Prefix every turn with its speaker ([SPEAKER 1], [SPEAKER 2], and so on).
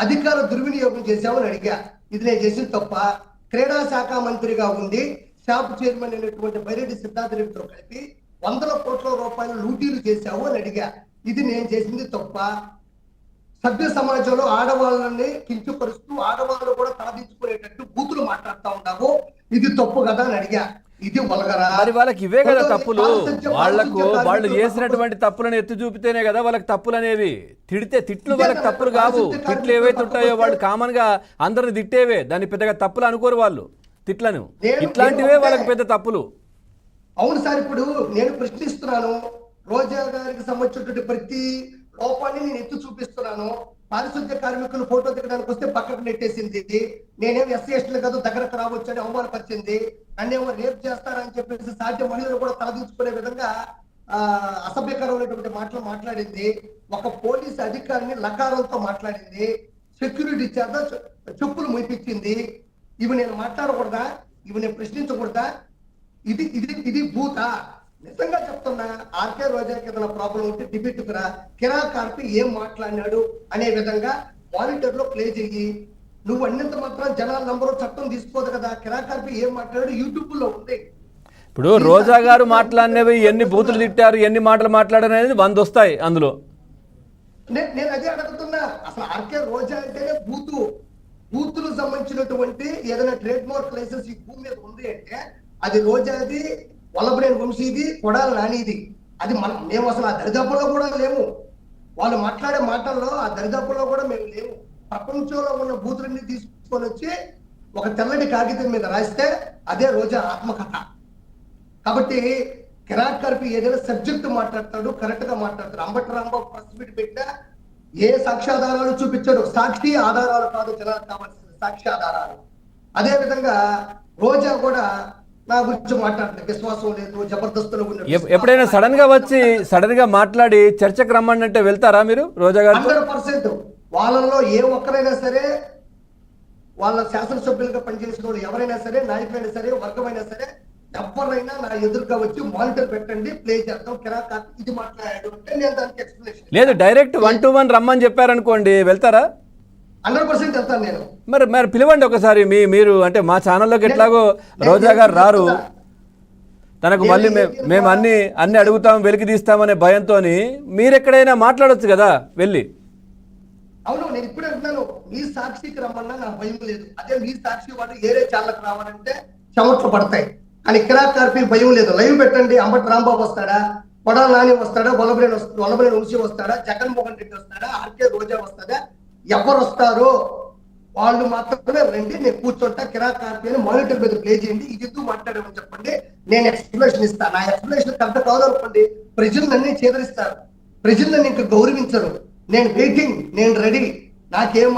[SPEAKER 1] అధికార దుర్వినియోగం చేశామని అడిగా. ఇది నేను చేసిన తప్ప. క్రీడా శాఖ మంత్రిగా ఉండి షాప్ చైర్మన్ అయినటువంటి బైరెడ్డి సిద్ధార్థ రెడ్డితో కలిపి 100 కోట్ల రూపాయలు లూటీలు చేశావు అని అడిగా. ఇది నేను చేసింది తప్ప. సభ్య సమాజంలో ఆడవాళ్ళని కించపరుస్తూ ఆడవాళ్ళు కూడా తలదించుకునేటట్టు బూతులు మాట్లాడుతూ ఉన్నావు, ఇది తప్పు కదా అని అడిగా. ఇది వల్గరా?
[SPEAKER 2] మరి వాళ్ళకి ఇవే కదా తప్పులు. వాళ్ళు చేసినటువంటి తప్పులను ఎత్తి చూపితేనే కదా వాళ్ళకి తప్పులు అనేవి. తిట్లు వాళ్ళకి తప్పులు కావు. తిట్లు ఏవైతే ఉంటాయో వాళ్ళు కామన్ గా అందరిని తిట్టేవే, దాన్ని పెద్దగా తప్పులు అనుకోరు వాళ్ళు. తిట్లను ఇట్లాంటివే వాళ్ళకి పెద్ద తప్పులు.
[SPEAKER 1] అవును సార్, ఇప్పుడు నేను ప్రశ్నిస్తున్నాను. రోజా గారికి సంబంధించినటువంటి ప్రతి లోపాన్ని నేను ఎత్తి చూపిస్తున్నాను. పారిశుద్ధ్య కార్మికులు ఫోటో దిగడానికి వస్తే పక్కకు నెట్టేసింది. నేనేం ఎస్సీ ఎస్టీలు కాదు దగ్గరకు రావచ్చు అని అవమానపరిచింది. నన్నేమో రేపు చేస్తారని చెప్పేసి సాధ్య మహిళలు కూడా తలదించుకునే విధంగా అసభ్యకరమైనటువంటి మాటలు మాట్లాడింది. ఒక పోలీసు అధికారిని లకారంతో మాట్లాడింది. సెక్యూరిటీ చేత చెప్పులు ముయిపించింది. ఇవి నేను మాట్లాడకూడదా? ఇవి నేను ప్రశ్నించకూడదా? ఇది ఇది ఇది భూత. నిజంగా చెప్తున్నా, ఆర్కే రోజాకి ఏదైనా ప్రాబ్లం ఉంటే డిబేట్కు రా. కిరాక్ కార్పి ఏం మాట్లాడినాడు అనే విధంగా మానిటర్ లో ప్లే చెయ్యి. నువ్వు అన్నంత మాత్రం జనాల నంబరు చట్టం తీసుకోదు కదా. కిరాక్ కార్పి ఏం మాట్లాడాడు యూట్యూబ్ లో ఉంది.
[SPEAKER 2] ఇప్పుడు రోజా గారు మాట్లాడినవి ఎన్ని బూతులు తిట్టారు, ఎన్ని మాటలు మాట్లాడారు అనేది 100 వస్తాయి అందులో.
[SPEAKER 1] నేను అదే అడుగుతున్నా. అసలు ఆర్కే రోజా అంటేనే బూతులు సంబంధించినటువంటి ఏదైనా ట్రేడ్ మార్క్ లైసెన్స్ ఈ భూమి మీద ఉంది అంటే అది రోజాది, వల్లభనేని వంశీది, కొడాలి నానిది. అది మేము అసలు ఆ దరిదాపుల్లో కూడా లేము. వాళ్ళు మాట్లాడే మాటల్లో ఆ దరిదాపుల్లో కూడా మేము లేము. ప్రపంచంలో ఉన్న బూతులన్నీ తీసుకొని వచ్చి ఒక తెల్లటి కాగితం మీద రాస్తే అదే రోజా ఆత్మకథ. కాబట్టి కిరాక్ కార్పి ఏదైనా సబ్జెక్ట్ మాట్లాడతాడు, కరెక్ట్ గా మాట్లాడతాడు. అంబటి రాంబాబు ప్రెస్ మీట్ పెట్టా ఏ సాక్ష్యాధారాలు చూపించాడు. సాక్షి ఆధారాలు కాదు జనాలకు కావాల్సిన సాక్ష్యాధారాలు. అదే విధంగా రోజా కూడా నా గురించి మాట్లాడుతుంది, విశ్వాసం లేదు, జబర్దస్తులు.
[SPEAKER 2] ఎప్పుడైనా సడన్ గా మాట్లాడి చర్చకు రమ్మండి అంటే వెళ్తారా మీరు రోజా గారు?
[SPEAKER 1] 100%. వాళ్ళలో ఏ ఒక్కరైనా సరే, వాళ్ళ శాసనసభ్యులుగా పనిచేసిన వాళ్ళు ఎవరైనా సరే, నాయకులైనా సరే, వర్గమైనా సరే, ఎవరైనా నా ఎదురుగా వచ్చి మానిటర్ పెట్టండి, ప్లే చేద్దాం. కిరాక్ ఇది మాట్లాడాడు అంటే నేను దానికి ఎక్స్ప్లెనేషన్
[SPEAKER 2] లేదు. డైరెక్ట్ 1-to-1 రమ్మని చెప్పారనుకోండి, వెళ్తారా?
[SPEAKER 1] 100% వెళ్తాను నేను.
[SPEAKER 2] మరి పిలవండి ఒకసారి. మీరు అంటే మా ఛానల్లోకి ఎట్లాగో రోజా గారు రారు, తనకు మళ్ళీ మేము అన్ని అడుగుతాం, వెలికి తీస్తామనే భయంతో మీరు ఎక్కడైనా మాట్లాడొచ్చు కదా వెళ్ళి.
[SPEAKER 1] అవును, నేను ఇప్పుడే అంటున్నాను, మీ సాక్షికి రమ్మన్నా నాకు భయం లేదు. అదే మీ సాక్షి వాడు ఏరే ఛానల్కి రావాలంటే చెమట్లు పడతాయి. కానీ కిరాక్ కార్పి భయం లేదు. లైవ్ పెట్టండి. అంబటి రాంబాబు వస్తాడా, కొడాలి నాని వస్తాడా, వల్లభనేని వంశీ వస్తాడా, జగన్మోహన్ రెడ్డి వస్తాడా, ఆర్కే రోజా వస్తాడా, ఎవరు వస్తారో వాళ్ళు మాత్రమే రండి. నేను కూర్చుంటా. కిరాక్ కార్పి అని మానిటర్ మీద ప్లే చేయండి. ఇది ఎందుకు మాట్లాడమని చెప్పండి, నేను ఎక్స్ప్లెనేషన్ ఇస్తాను. నా ఎక్స్ప్లెనేషన్ కరెక్ట్ కాదనుకోండి, ప్రజలు నన్ను చేదరిస్తారు, ప్రజలు నన్ను ఇంకా గౌరవించరు. నేను వెయిటింగ్, నేను రెడీ. నాకేం